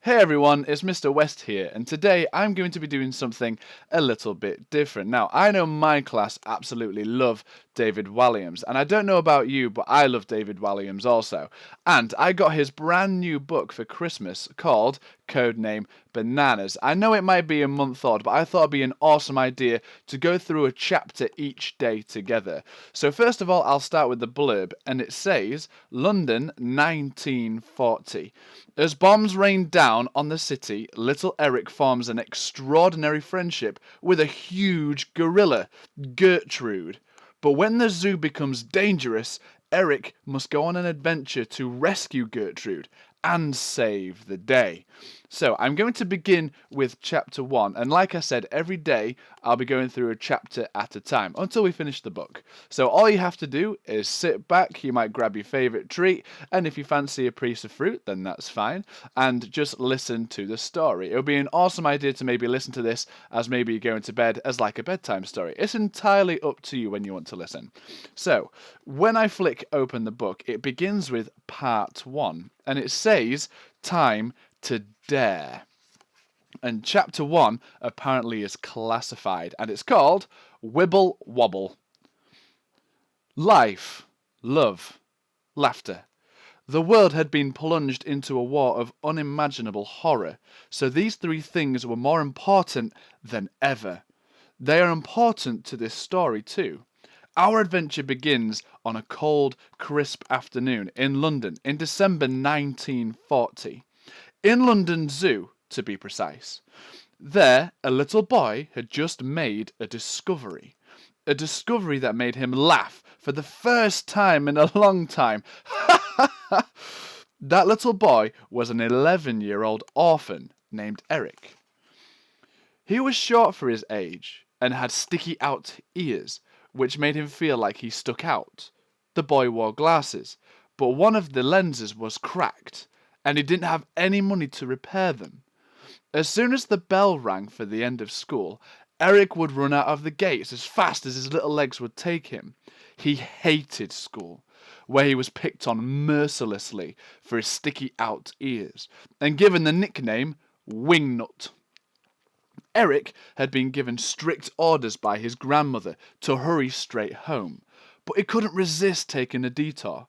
Hey everyone, it's Mr. West here, and today I'm going to be doing something a little bit different. Now, I know my class absolutely love David Walliams, and I don't know about you, but I love David Walliams also. And I got his brand new book for Christmas called Codename Bananas. I know it might be a month odd, but I thought it'd be an awesome idea to go through a chapter each day together. So first of all, I'll start with the blurb, and it says, London, 1940. As bombs rain down on the city, little Eric forms an extraordinary friendship with a huge gorilla, Gertrude. But when the zoo becomes dangerous, Eric must go on an adventure to rescue Gertrude and save the day. So I'm going to begin with chapter 1, and like I said, every day I'll be going through a chapter at a time until we finish the book. So all you have to do is sit back, you might grab your favourite treat, and if you fancy a piece of fruit, then that's fine, and just listen to the story. It would be an awesome idea to maybe listen to this as maybe you're going to bed as like a bedtime story. It's entirely up to you when you want to listen. So when I flick open the book, it begins with part 1, and it says, Time to Dare. And chapter 1 apparently is classified, and it's called Wibble Wobble. Life, love, laughter. The world had been plunged into a war of unimaginable horror, so these three things were more important than ever. They are important to this story too. Our adventure begins on a cold, crisp afternoon in London in December 1940. In London Zoo, to be precise. There, a little boy had just made a discovery. A discovery that made him laugh for the first time in a long time. That little boy was an 11-year-old orphan named Eric. He was short for his age and had sticky out ears, which made him feel like he stuck out. The boy wore glasses, but one of the lenses was cracked, and he didn't have any money to repair them. As soon as the bell rang for the end of school, Eric would run out of the gates as fast as his little legs would take him. He hated school, where he was picked on mercilessly for his sticky out ears, and given the nickname Wingnut. Eric had been given strict orders by his grandmother to hurry straight home, but he couldn't resist taking a detour.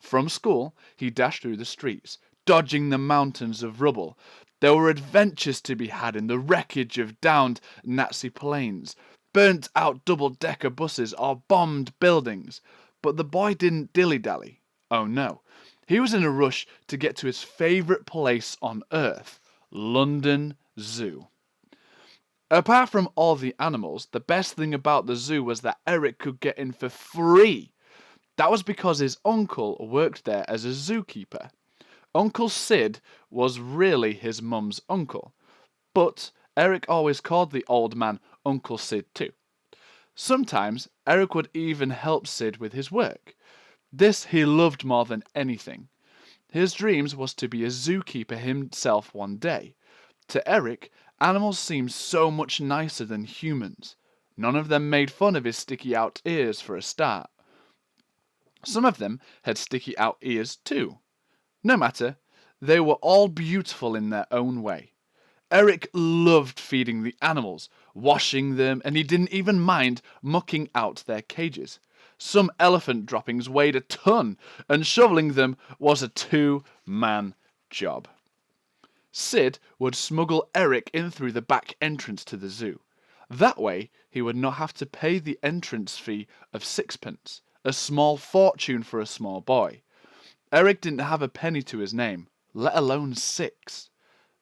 From school, he dashed through the streets, dodging the mountains of rubble. There were adventures to be had in the wreckage of downed Nazi planes, burnt out double-decker buses, or bombed buildings. But the boy didn't dilly-dally. Oh no. He was in a rush to get to his favourite place on Earth, London Zoo. Apart from all the animals, the best thing about the zoo was that Eric could get in for free. That was because his uncle worked there as a zookeeper. Uncle Sid was really his mum's uncle, but Eric always called the old man Uncle Sid too. Sometimes Eric would even help Sid with his work. This he loved more than anything. His dreams was to be a zookeeper himself one day. To Eric, animals seemed so much nicer than humans. None of them made fun of his sticky out ears for a start. Some of them had sticky out ears too. No matter, they were all beautiful in their own way. Eric loved feeding the animals, washing them, and he didn't even mind mucking out their cages. Some elephant droppings weighed a ton, and shoveling them was a two-man job. Sid would smuggle Eric in through the back entrance to the zoo. That way, he would not have to pay the entrance fee of 6pence, a small fortune for a small boy. Eric didn't have a penny to his name, let alone 6.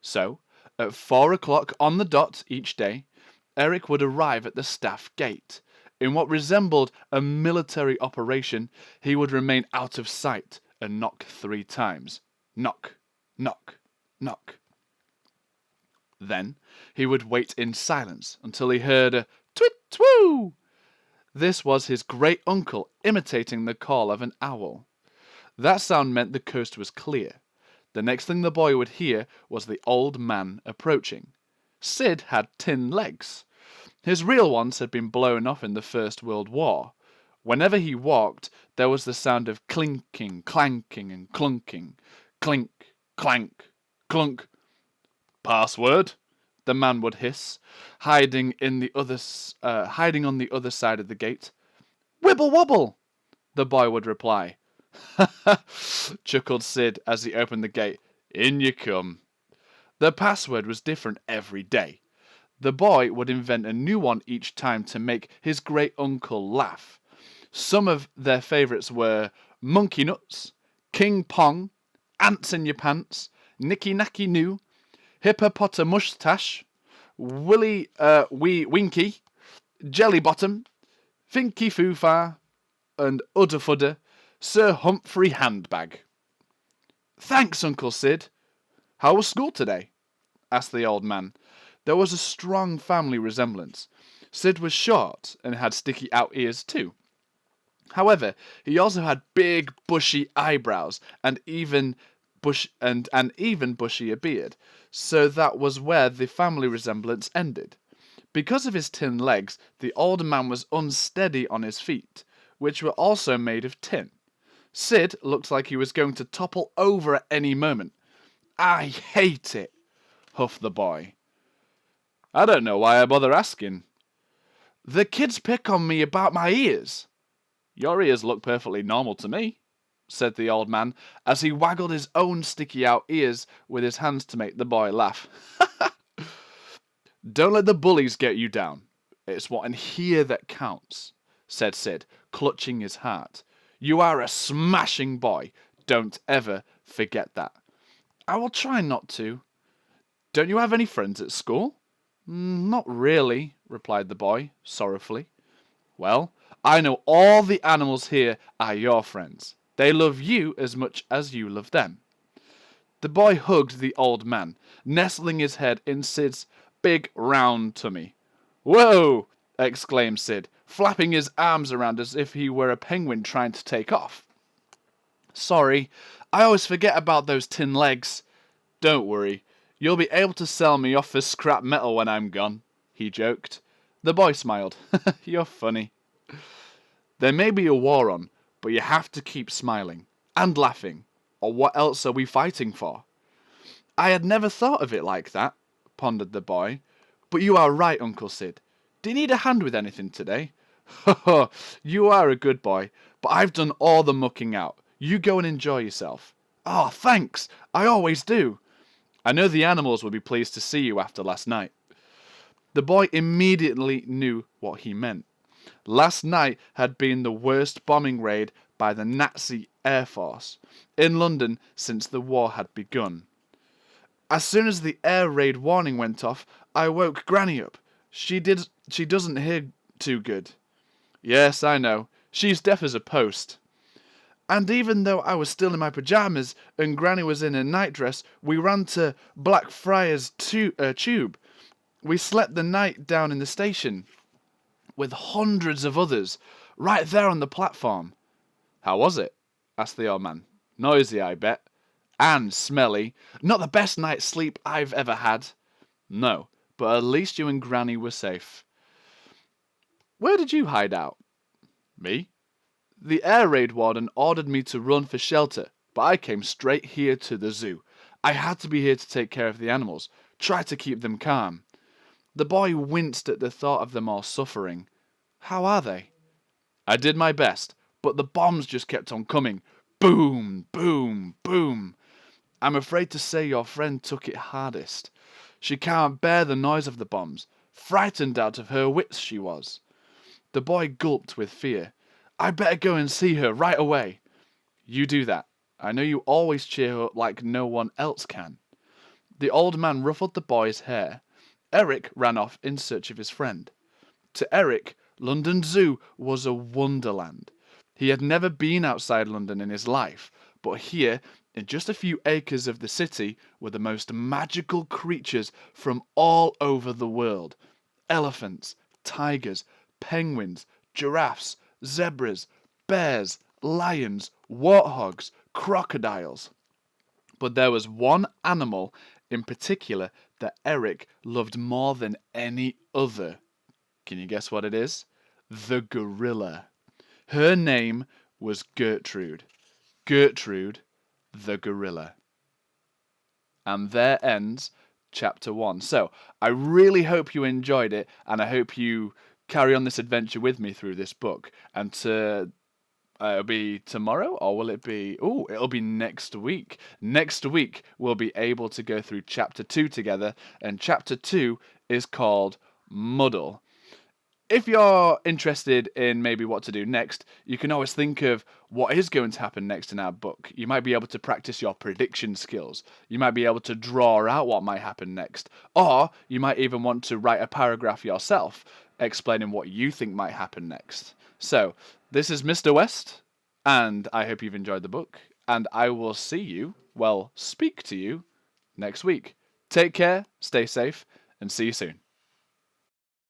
So, at 4 o'clock on the dot each day, Eric would arrive at the staff gate. In what resembled a military operation, he would remain out of sight and knock 3 times. Knock, knock, knock. Then he would wait in silence until he heard a twit-twoo. This was his great uncle imitating the call of an owl. That sound meant the coast was clear. The next thing the boy would hear was the old man approaching. Sid had tin legs. His real ones had been blown off in the First World War. Whenever he walked, there was the sound of clinking, clanking, and clunking. Clink, clank, clunk. Password? The man would hiss, hiding on the other side of the gate. Wibble wobble, the boy would reply. Ha ha, chuckled Sid as he opened the gate. In you come. The password was different every day. The boy would invent a new one each time to make his great uncle laugh. Some of their favourites were Monkey Nuts, King Pong, Ants in Your Pants, Nicky Nacky Noo, Hippopotamustache, Wee Winky, Jelly Bottom, Finky Foofar, and Udder Fudder, Sir Humphrey Handbag. Thanks, Uncle Sid. How was school today? Asked the old man. There was a strong family resemblance. Sid was short and had sticky out ears too. However, he also had big, bushy eyebrows and even bushier beard, so that was where the family resemblance ended. Because of his tin legs, the old man was unsteady on his feet, which were also made of tin. Sid looked like he was going to topple over at any moment. I hate it, huffed the boy. I don't know why I bother asking. The kids pick on me about my ears. Your ears look perfectly normal to me, said the old man, as he waggled his own sticky-out ears with his hands to make the boy laugh. Don't let the bullies get you down. It's what in here that counts, said Sid, clutching his heart. You are a smashing boy. Don't ever forget that. I will try not to. Don't you have any friends at school? Not really, replied the boy, sorrowfully. Well, I know all the animals here are your friends. They love you as much as you love them. The boy hugged the old man, nestling his head in Sid's big round tummy. Whoa! Exclaimed Sid, flapping his arms around as if he were a penguin trying to take off. Sorry, I always forget about those tin legs. Don't worry, you'll be able to sell me off for scrap metal when I'm gone, he joked. The boy smiled. You're funny. There may be a war on, but you have to keep smiling and laughing, or what else are we fighting for? I had never thought of it like that, pondered the boy. But you are right, Uncle Sid. Do you need a hand with anything today? Ho, you are a good boy, but I've done all the mucking out. You go and enjoy yourself. Oh, thanks. I always do. I know the animals will be pleased to see you after last night. The boy immediately knew what he meant. Last night had been the worst bombing raid by the Nazi Air Force in London since the war had begun. As soon as the air raid warning went off, I woke Granny up. She doesn't hear too good. Yes, I know. She's deaf as a post. And even though I was still in my pyjamas and Granny was in her nightdress, we ran to Blackfriars Tube. We slept the night down in the station with hundreds of others, right there on the platform. How was it? Asked the old man. Noisy, I bet. And smelly. Not the best night's sleep I've ever had. No, but at least you and Granny were safe. Where did you hide out? Me? The air raid warden ordered me to run for shelter, but I came straight here to the zoo. I had to be here to take care of the animals, try to keep them calm. The boy winced at the thought of them all suffering. How are they? I did my best, but the bombs just kept on coming. Boom, boom, boom. I'm afraid to say your friend took it hardest. She can't bear the noise of the bombs. Frightened out of her wits she was. The boy gulped with fear. I better go and see her right away. You do that. I know you always cheer her up like no one else can. The old man ruffled the boy's hair. Eric ran off in search of his friend. To Eric, London Zoo was a wonderland. He had never been outside London in his life, but here, in just a few acres of the city, were the most magical creatures from all over the world. Elephants, tigers, penguins, giraffes, zebras, bears, lions, warthogs, crocodiles. But there was one animal in particular that Eric loved more than any other. Can you guess what it is? The gorilla. Her name was Gertrude. Gertrude the gorilla. And there ends chapter 1. So I really hope you enjoyed it, and I hope you carry on this adventure with me through this book. And it'll be tomorrow, or will it be? Oh, it'll be next week. Next week, we'll be able to go through chapter 2 together, and chapter 2 is called Muddle. If you're interested in maybe what to do next, you can always think of what is going to happen next in our book. You might be able to practice your prediction skills. You might be able to draw out what might happen next. Or you might even want to write a paragraph yourself explaining what you think might happen next. So, this is Mr. West, and I hope you've enjoyed the book. And I will see you, speak to you, next week. Take care, stay safe, and see you soon.